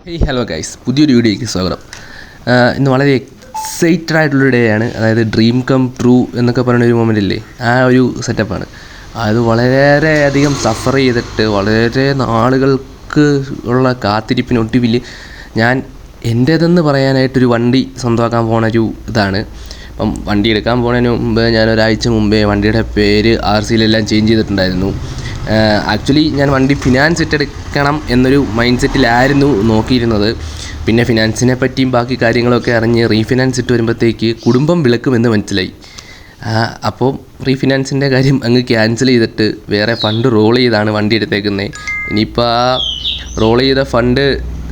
Hello guys, പുതിയൊരു വീഡിയോയ്ക്ക് സ്വാഗതം. ഇന്ന് വളരെ എക്സൈറ്റഡ് ആയിട്ടുള്ളൊരു ഡേ ആണ്. അതായത് ഡ്രീം കം ട്രൂ എന്നൊക്കെ പറയുന്ന ഒരു മൊമെൻ്റ് ഇല്ലേ, ആ ഒരു സെറ്റപ്പാണ്. അത് വളരെയധികം സഫർ ചെയ്തിട്ട് വളരെ നാളുകൾക്ക് ഉള്ള കാത്തിരിപ്പിനൊടുവിൽ ഞാൻ എൻ്റേതെന്ന് പറയാനായിട്ടൊരു വണ്ടി സ്വന്തമാക്കാൻ പോണൊരു ഇതാണ്. അപ്പം വണ്ടി എടുക്കാൻ പോകുന്നതിന് മുമ്പ് ഞാൻ ഒരാഴ്ച മുമ്പേ വണ്ടിയുടെ പേര് RCയിലെല്ലാം ചേഞ്ച് ചെയ്തിട്ടുണ്ടായിരുന്നു. ആക്ച്വലി ഞാൻ വണ്ടി ഫിനാൻസ് ഇട്ടെടുക്കണം എന്നൊരു മൈൻഡ് സെറ്റിലായിരുന്നു നോക്കിയിരുന്നത്. പിന്നെ ഫിനാൻസിനെ പറ്റിയും ബാക്കി കാര്യങ്ങളൊക്കെ അറിഞ്ഞ് റീഫിനാൻസ് ഇട്ട് വരുമ്പോഴത്തേക്ക് കുടുംബം വിളക്കുമെന്ന് മനസ്സിലായി. അപ്പോൾ റീഫിനാൻസിൻ്റെ കാര്യം അങ്ങ് ക്യാൻസൽ ചെയ്തിട്ട് വേറെ ഫണ്ട് റോൾ ചെയ്താണ് വണ്ടി എടുത്തേക്കുന്നത്. ഇനിയിപ്പോൾ ആ റോൾ ചെയ്ത ഫണ്ട്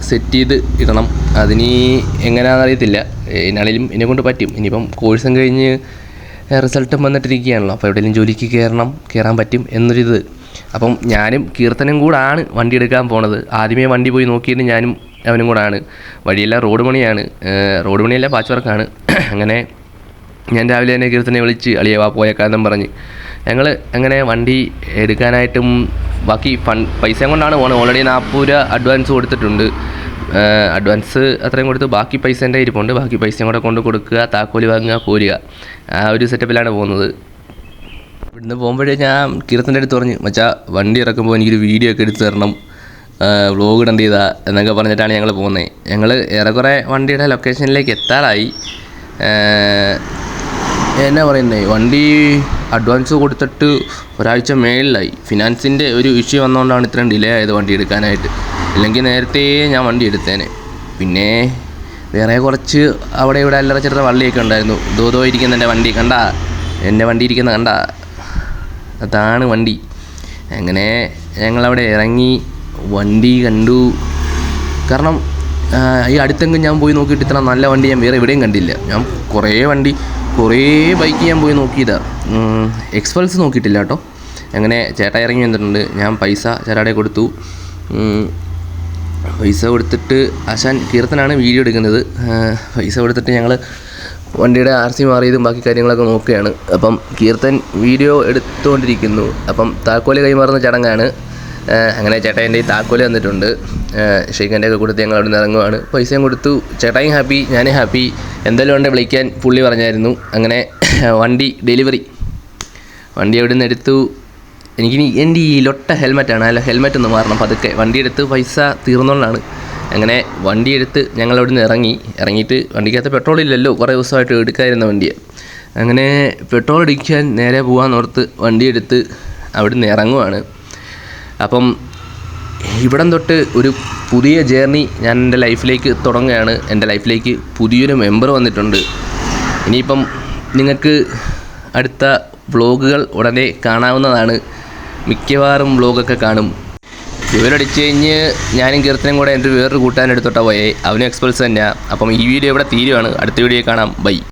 സെറ്റ് ചെയ്ത് ഇടണം. അതിന് എങ്ങനെയാണെന്ന് അറിയത്തില്ല. എന്നാണെങ്കിലും എന്നെക്കൊണ്ട് പറ്റും. ഇനിയിപ്പം കോഴ്സും കഴിഞ്ഞ് റിസൾട്ടും വന്നിട്ടിരിക്കുകയാണല്ലോ, അപ്പോൾ എവിടെയെങ്കിലും ജോലിക്ക് കയറാൻ പറ്റും എന്നൊരിത്. അപ്പം ഞാനും കീർത്തനും കൂടാണ് വണ്ടി എടുക്കാൻ പോണത്. ആദ്യമേ വണ്ടി പോയി നോക്കിയിട്ട് ഞാനും അവനും കൂടാണ്. വഴിയെല്ലാം റോഡ് പണിയല്ല, പാച്ച് വർക്കാണ്. അങ്ങനെ ഞാൻ രാവിലെ തന്നെ കീർത്തനെ വിളിച്ച് അളിയവാ പോയേക്കാന്നും പറഞ്ഞ് ഞങ്ങൾ അങ്ങനെ വണ്ടി എടുക്കാനായിട്ടും ബാക്കി പൈസയും കൊണ്ടാണ് പോകുന്നത്. ഓൾറെഡി 40 രൂപ അഡ്വാൻസ് കൊടുത്തിട്ടുണ്ട്. അഡ്വാൻസ് അത്രയും കൊടുത്ത് ബാക്കി പൈസ എൻ്റെ ഇരിപ്പുണ്ട്. ബാക്കി പൈസയും കൂടെ കൊടുക്കുക, താക്കോല് വാങ്ങുക, പോരുക. ആ ഒരു സെറ്റപ്പിലാണ് പോകുന്നത്. ഇവിടുന്ന് പോകുമ്പോഴേ ഞാൻ കീർത്തൻ്റെ അടുത്ത് പറഞ്ഞ്, മച്ചാ വണ്ടി ഇറക്കുമ്പോൾ എനിക്കൊരു വീഡിയോ ഒക്കെ എടുത്ത് തരണം, വ്ലോഗ് ഇടേണ്ടതാ എന്നൊക്കെ പറഞ്ഞിട്ടാണ് ഞങ്ങൾ പോകുന്നത്. ഞങ്ങൾ ഏറെക്കുറെ വണ്ടിയുടെ ലൊക്കേഷനിലേക്ക് എത്താറായി. എന്നാ പറയുന്നത്, വണ്ടി അഡ്വാൻസ് കൊടുത്തിട്ട് ഒരാഴ്ച മേളിലായി. ഫിനാൻസിൻ്റെ ഒരു ഇഷ്യൂ വന്നുകൊണ്ടാണ് ഇത്രയും ഡിലേ ആയത് വണ്ടി എടുക്കാനായിട്ട്. ഇല്ലെങ്കിൽ നേരത്തെ ഞാൻ വണ്ടി എടുത്തേനെ. പിന്നെ വേറെ കുറച്ച് അവിടെ ഇവിടെ അല്ലറ ചില്ലറ വള്ളിയൊക്കെ ഉണ്ടായിരുന്നു. ദോ ഇരിക്കുന്ന എൻ്റെ വണ്ടി ഇരിക്കുന്ന അതാണ് വണ്ടി. അങ്ങനെ ഞങ്ങളവിടെ ഇറങ്ങി വണ്ടി കണ്ടു. കാരണം ഈ അടുത്തെങ്കിലും ഞാൻ പോയി നോക്കിയിട്ട് ഇത്ര നല്ല വണ്ടി ഞാൻ വേറെ എവിടെയും കണ്ടില്ല. ഞാൻ കുറേ ബൈക്ക് ഞാൻ പോയി നോക്കിയതാണ്. എക്സ്പൾസ് നോക്കിയിട്ടില്ല കേട്ടോ. അങ്ങനെ ചേട്ടാ ഇറങ്ങി വന്നിട്ടുണ്ട്. ഞാൻ പൈസ ചേട്ടാടെ കൊടുത്തു. പൈസ കൊടുത്തിട്ട് കീർത്തനാണ് വീഡിയോ എടുക്കുന്നത്. പൈസ കൊടുത്തിട്ട് ഞങ്ങൾ വണ്ടിയുടെ RC മാറിയതും ബാക്കി കാര്യങ്ങളൊക്കെ നോക്കുകയാണ്. അപ്പം കീർത്തൻ വീഡിയോ എടുത്തുകൊണ്ടിരിക്കുന്നു. അപ്പം താക്കോല് കൈമാറുന്ന ചടങ്ങാണ്. അങ്ങനെ ചേട്ടാ എൻ്റെ ഈ താക്കോല് തന്നിട്ടുണ്ട്. ഷെയ്ഖൻ്റെ ഒക്കെ കൊടുത്ത് ഞങ്ങൾ അവിടെ നിന്ന് ഇറങ്ങുവാണ്. പൈസയും കൊടുത്തു. ചേട്ടായും ഹാപ്പി, ഞാനും ഹാപ്പി. എന്തെങ്കിലും ഉണ്ട് വിളിക്കാൻ പുള്ളി പറഞ്ഞായിരുന്നു. അങ്ങനെ വണ്ടി ഡെലിവറി. വണ്ടി അവിടെ നിന്ന് എടുത്തു. എനിക്കിനി എൻ്റെ ഈ ലൊട്ട ഹെൽമെറ്റാണ്, അല്ല ഹെൽമെറ്റ് ഒന്ന് മാറണം പതുക്കെ. വണ്ടി എടുത്ത് പൈസ തീർന്നുകൊണ്ടാണ്. അങ്ങനെ വണ്ടി എടുത്ത് ഞങ്ങൾ അവിടെ നിന്ന് ഇറങ്ങിയിട്ട് വണ്ടിക്കകത്ത് പെട്രോൾ ഇല്ലല്ലോ, കുറേ ദിവസമായിട്ട് എടുക്കാതിരുന്ന വണ്ടിയാണ്. അങ്ങനെ പെട്രോൾ അടിക്കാൻ നേരെ പോകാമെന്നോർത്ത് വണ്ടി എടുത്ത് അവിടെ നിന്ന് ഇറങ്ങുവാണ്. അപ്പം ഇവിടം തൊട്ട് ഒരു പുതിയ ജേർണി ഞാൻ എൻ്റെ ലൈഫിലേക്ക് തുടങ്ങുകയാണ്. എൻ്റെ ലൈഫിലേക്ക് പുതിയൊരു മെമ്പർ വന്നിട്ടുണ്ട്. ഇനിയിപ്പം നിങ്ങൾക്ക് അടുത്ത വ്ളോഗുകൾ ഉടനെ കാണാവുന്നതാണ്. മിക്കവാറും വ്ളോഗൊക്കെ കാണും. ഇവരടിച്ച് കഴിഞ്ഞ് ഞാനും കീർത്തനും കൂടെ എൻ്റെ വേറൊരു കൂട്ടുകാരൻ എടുത്തോട്ടാ പോയേ. അവനും എക്സ്പൾസ് തന്നെയാണ്. അപ്പം ഈ വീഡിയോ ഇവിടെ തീരുവാണ്. അടുത്ത വീഡിയോ കാണാം. ബൈ.